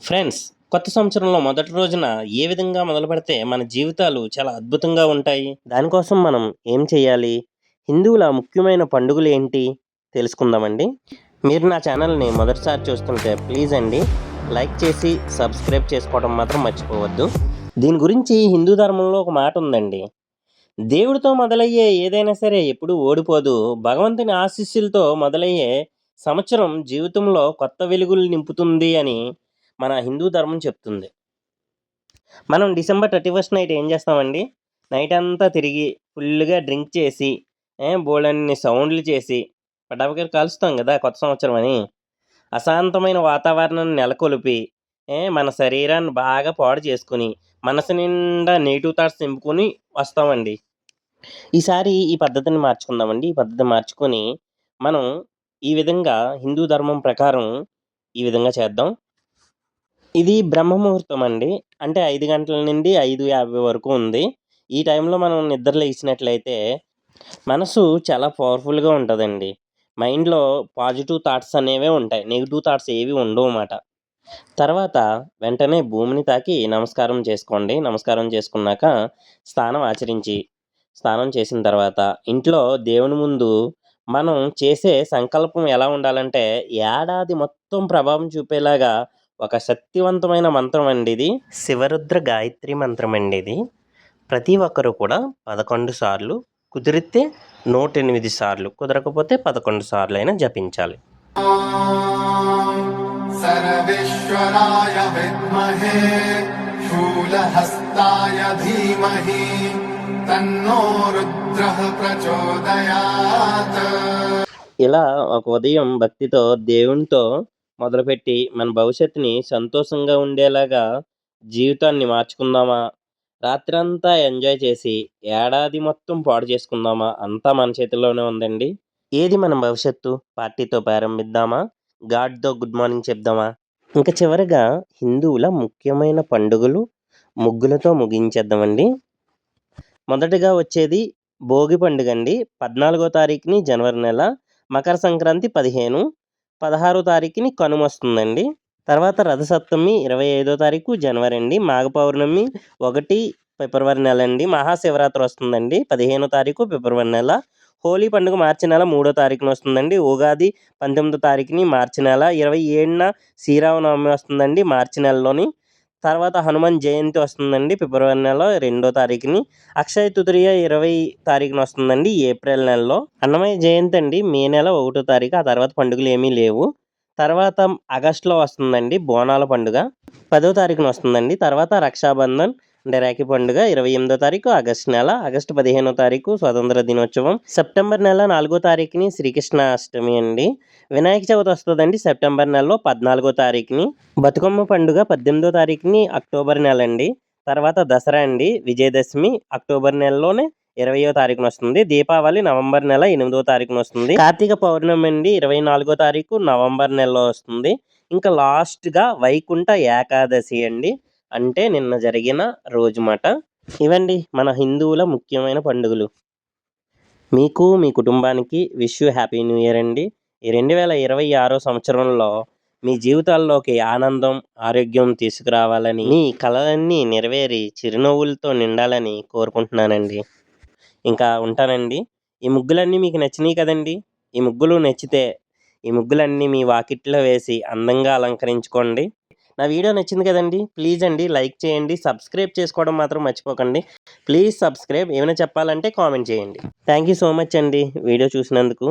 Friends, కొత్త సంవత్సరంలో మొదటి రోజున ఏ విధంగా మొదలుపెడితే మన జీవితాలు చాలా అద్భుతంగా ఉంటాయి? దానికోసం మనం ఏం చేయాలి? హిందువుల ముఖ్యమైన పండుగలు ఏంటి? తెలుసుకుందామండి. మీరు నా ఛానల్‌ని మొదటిసారి చూస్తుంటే ప్లీజ్ అండి లైక్ చేసి, సబ్స్క్రైబ్ చేసుకోవడం మాత్రం మర్చిపోవద్దు. దీని గురించి హిందూ ధర్మంలో ఒక మాట ఉందండి. దేవుడితో మొదలయ్యే ఏదైనా సరే ఎప్పుడూ ఓడిపోదు. భగవంతుని ఆశీస్సులతో మొదలయ్యే సంవత్సరం జీవితంలో కొత్త వెలుగులు నింపుతుంది అని మన హిందూ ధర్మం చెప్తుంది. మనం డిసెంబర్ 31 నైట్ ఏం చేస్తామండి? నైట్ అంతా తిరిగి ఫుల్లుగా డ్రింక్ చేసి, బోలెడన్ని సౌండ్‌లు చేసి, పటాకులు కాలుస్తాం గదా! కొత్త సంవత్సరం అని. అశాంతమైన వాతావరణాన్ని నెలకొలిపి, మన శరీరాన్ని బాగా పాడు చేసుకొని, మనసు నిండా నెగెటివ్ థాట్స్ నింపుకొని వస్తామండి. ఈసారి ఈ పద్ధతిని మార్చుకుందామండి. ఈ పద్ధతి మార్చుకొని, మనం ఈ విధంగా హిందూ ధర్మం ప్రకారం ఈ విధంగా చేద్దాం. ఇది బ్రహ్మ ముహూర్తం అండి. అంటే 5 గంటల నుండి 5:50 వరకు ఉంది. ఈ టైంలో మనం నిద్ర లేచినట్లయితే మనసు చాలా పవర్‌ఫుల్‌గా ఉంటదండి. మైండ్‌లో పాజిటివ్ థాట్స్ అనేవే ఉంటాయి. నెగెటివ్ థాట్స్ ఏవి ఉండవుమాట. తర్వాత వెంటనే భూమిని తాకి నమస్కారం చేసుకోండి. నమస్కారం చేసుకున్నాక స్నానం చేసిన తర్వాత ఇంట్లో దేవుని ముందు మనం చేసే సంకల్పం ఎలా ఉండాలంటే, ఏడాది మొత్తం ప్రభావం చూపేలాగా ఒక శక్తివంతమైన మంత్రం అండి ఇది. శివరుద్ర గాయత్రి మంత్రం అండి ఇది. ప్రతి ఒక్కరు కూడా 11 సార్లు, కుదిరితే 108 సార్లు, కుదరకపోతే 11 సార్లైనా జపించాలి. సర్వేశ్వరాయ విద్మహే శూలహస్తాయ ధీమహి తన్నో రుద్రః ప్రచోదయాత్. ఇలా ఒక ఉదయం భక్తితో దేవునితో మొదలుపెట్టి మన భవిష్యత్తుని సంతోషంగా ఉండేలాగా జీవితాన్ని మార్చుకుందామా? రాత్రంతా ఎంజాయ్ చేసి ఏడాది మొత్తం పాడు చేసుకుందామా? అంతా మన చేతుల్లోనే ఉందండి. ఏది మన భవిష్యత్తు? పార్టీతో ప్రారంభిద్దామా? గాడ్‌తో గుడ్ మార్నింగ్ చెప్దామా? ఇంక చివరగా హిందువుల ముఖ్యమైన పండుగలు ముగ్గులతో ముగించేద్దామండి. మొదటగా వచ్చేది భోగి పండుగండి. 14వ తారీఖుని జనవరి నెల. మకర సంక్రాంతి 15, 16వ తారీఖుని కనుమొస్తుందండి. తర్వాత రథసప్తమి 25వ తారీఖు జనవరి అండి. మాఘ పౌర్ణమి 1 ఫిబ్రవరి నెల అండి. మహాశివరాత్రి వస్తుందండి 15వ తారీఖు ఫిబ్రవరి నెల. హోలీ పండుగ మార్చి నెల 3వ తారీఖున వస్తుందండి. ఉగాది 19వ తారీఖుని మార్చి నెల. 27న శ్రీరామనవమి వస్తుందండి మార్చి నెలలోని. తర్వాత హనుమాన్ జయంతి వస్తుందండి ఫిబ్రవరి నెల 2వ తారీఖుని. అక్షయ తృతీయ 20 తారీఖున వస్తుందండి ఏప్రిల్ నెలలో. అన్నమయ్య జయంతి అండి మే నెల 1వ తారీఖు. ఆ తర్వాత పండుగలు ఏమీ లేవు. తర్వాత ఆగస్టులో వస్తుందండి బోనాల పండుగ 10వ తారీఖున వస్తుందండి. తర్వాత రక్షాబంధన్ అంటే రాఖీ పండుగ 28వ తారీఖు ఆగస్టు నెల. ఆగస్టు 15వ తారీఖు స్వాతంత్ర దినోత్సవం. సెప్టెంబర్ నెల 4వ తారీఖుని శ్రీకృష్ణాష్టమి అండి. వినాయక చవితి వస్తుందండి సెప్టెంబర్ నెలలో 14వ తారీఖుని. బతుకమ్మ పండుగ 18వ తారీఖుని అక్టోబర్ నెల అండి. తర్వాత దసరా అండి విజయదశమి అక్టోబర్ నెలలోనే 20వ తారీఖున వస్తుంది. దీపావళి నవంబర్ నెల 8వ తారీఖున వస్తుంది. కార్తీక పౌర్ణమి అండి 24వ తారీఖు నవంబర్ నెలలో వస్తుంది. ఇంకా లాస్ట్‌గా వైకుంఠ ఏకాదశి అండి. అంటే నిన్న జరిగిన రోజు మాట. ఇవండి మన హిందువుల ముఖ్యమైన పండుగలు. మీకు, మీ కుటుంబానికి wish you happy new year అండి. ఈ 2026 సంవత్సరంలో మీ జీవితాల్లోకి ఆనందం, ఆరోగ్యం తీసుకురావాలని, మీ కలలన్నీ నెరవేరి చిరునవ్వులతో నిండాలని కోరుకుంటున్నానండి. ఇంకా ఉంటానండి. ఈ ముగ్గులన్నీ మీకు నచ్చినాయి కదండీ! ఈ ముగ్గులు నచ్చితే ఈ ముగ్గులన్నీ మీ వాకిట్లో వేసి అందంగా అలంకరించుకోండి. నా వీడియో నచ్చింది కదండీ! ప్లీజ్ అండి లైక్ చేయండి. సబ్స్క్రైబ్ చేసుకోవడం మాత్రం మర్చిపోకండి. Please subscribe. ఏమైనా చెప్పాలంటే కామెంట్ చేయండి. థ్యాంక్ యూ సో మచ్ అండి వీడియో చూసినందుకు.